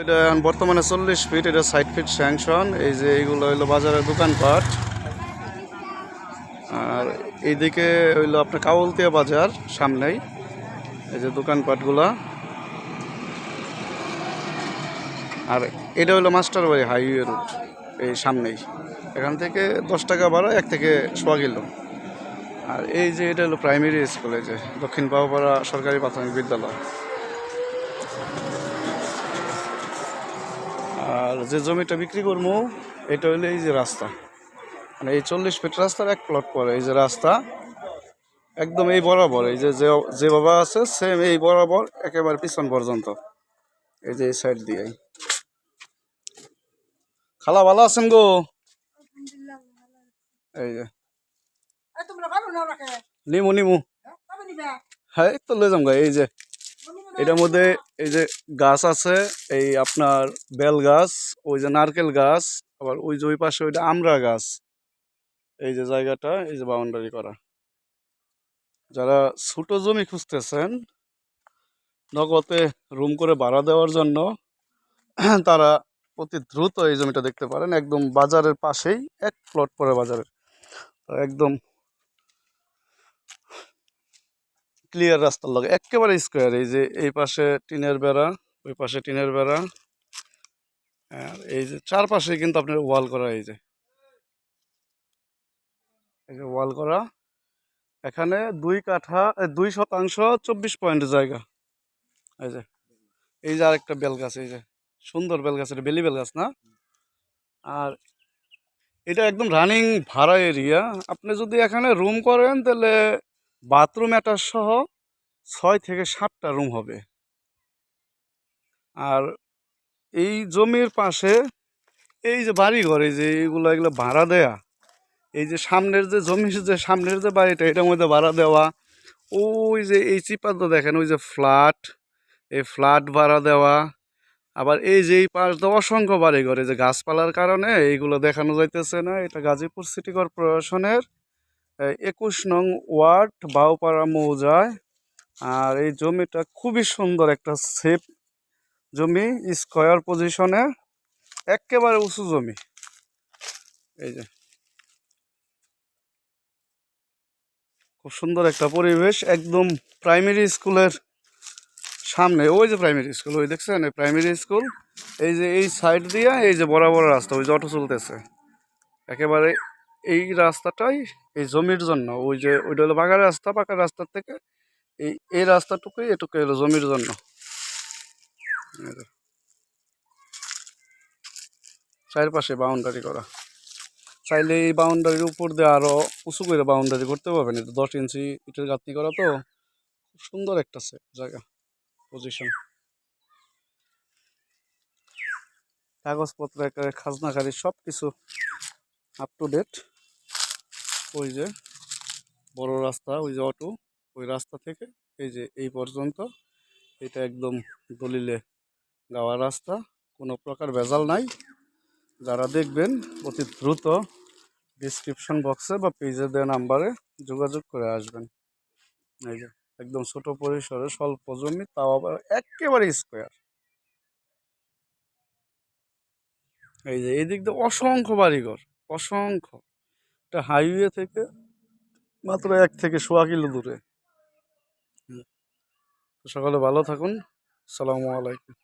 এটা বর্তমানে 40 ফিট, এটা 60 ফিট স্যাংশন। এই যে এইগুলো হইলো বাজারের দোকানপাট। আর এইদিকে হইলো আপনার কাউলতিয়া বাজার সামনেই, এই যে দোকানপাটগুলা। আর এটা হইলো মাস্টার বাড়ি হাইওয়ে রুট, এই সামনেই। এখান থেকে 10 টাকা ভাড়া, 1 থেকে সোয়া কিলো। আর এই যে এটা হলো প্রাইমারি স্কুল, এই যে দক্ষিণ পাওপাড়া সরকারি প্রাথমিক বিদ্যালয়। আর যে জমিটা বিক্রি করবো এটা হইলো এই যে রাস্তা, মানে এই 40 ফিট রাস্তার 1 প্লট পরে এই যে রাস্তা একদম এই বরাবর, এই যে যেভাবে আছে সেম এই বরাবর একেবারে পিছন পর্যন্ত, এই যে এই সাইড দিয়ে। খালা ভালো আছেন গো? এই যে নিমু নিমু, হ্যাঁ এই তো লয়ে যাম গা। এই যে এটার মধ্যে এই যে গাছ আছে, এই আপনার বেল গাছ, ওই যে নারকেল গাছ, আবার ওই যে ওই পাশে ওইটা আমড়া গাছ। এই যে জায়গাটা এই যে বাউন্ডারি করা। যারা ছোট জমি খুঁজতেছেন নগদে রুম করে ভাড়া দেওয়ার জন্য, তারা অতি দ্রুত এই জমিটা দেখতে পারেন। একদম বাজারের পাশেই, 1 প্লট পরে বাজারের, একদম ক্লিয়ার রাস্তার লগে একেবারে স্কোয়ার। এই যে এই পাশে টিনের বেড়া, ওই পাশে টিনের বেড়া, আর এই যে চারপাশে কিন্তু আপনার ওয়াল করা। এই যে ওয়াল করা। এখানে 2 কাঠা 2 শতাংশ 24 পয়েন্ট জায়গা। এই যে এই যে আরেকটা বেল গাছ, এই যে সুন্দর বেল গাছ, এটা বেলি বেল গাছ না? আর এটা একদম রানিং ভাড়া এরিয়া। আপনি যদি এখানে রুম করেন তাহলে বাথরুম অ্যাটাচ সহ 6 থেকে 7টা রুম হবে। আর এই জমির পাশে এই যে বাড়িঘর, এই যে এগুলো ভাড়া দেয়া, এই যে সামনের যে জমির যে সামনের যে বাড়িটা, এটার মধ্যে ভাড়া দেওয়া। ওই যে এই চিপাতে দেখেন ওই যে ফ্ল্যাট, এই ফ্ল্যাট ভাড়া দেওয়া। আবার এই যে এই পাশ দিয়ে অসংখ্য বাড়িঘর, এই যে গাছপালার কারণে এইগুলো দেখানো যাইতেছে না। এটা গাজীপুর সিটি কর্পোরেশনের 21 নং ওয়ার্ড, বাউপাড়া মৌজায়। আর এই জমিটা খুবই সুন্দর একটা সেফ জমি, স্কয়ার পজিশনে, একেবারে উঁচু জমি। এই যে খুব সুন্দর একটা পরিবেশ, একদম প্রাইমারি স্কুলের সামনে। ওই যে প্রাইমারি স্কুল, ওই দেখছেন এই প্রাইমারি স্কুল। এই যে এই সাইড দিয়ে এই যে বরাবর রাস্তা, ওই যে অটো চলতেছে একেবারে এই রাস্তাটাই এই জমির জন্য। ওই যে ওইটা হলো পাকা রাস্তা, পাকা রাস্তার থেকে এই রাস্তাটুকুই এটুকু হলো জমির জন্য। চারপাশে বাউন্ডারি করা। চাইলে এই বাউন্ডারির উপর দিয়ে আরো উঁচু করে বাউন্ডারি করতে পারবেন। এটা 10 ইঞ্চি ইটের গাঁথনি করা, তো খুব সুন্দর একটা জায়গা, পজিশন। কাগজপত্র একেবারে খাজনাখারি সব কিছু আপ টু ডেট। ওই যে বড় রাস্তা, ওই যে অটো, ওই রাস্তা থেকে এই যে এই পর্যন্ত, এটা একদম দলিলে গাওয়া রাস্তা, কোনো প্রকার ভেজাল নাই। যারা দেখবেন অতি দ্রুত ডিসক্রিপশন বক্সে বা পেজে দেওয়া নাম্বারে যোগাযোগ করে আসবেন। এই যে একদম ছোট পরিসরে স্বল্প জমি, তাও আবার একেবারে স্কোয়ার। এই যে এই দিক দিয়ে অসংখ্য বাড়িঘর, অসংখ্য। এটা হাইওয়ে থেকে মাত্র 1 থেকে সোয়া কিলো দূরে। সকালে ভালো থাকুন। আসসালামু আলাইকুম।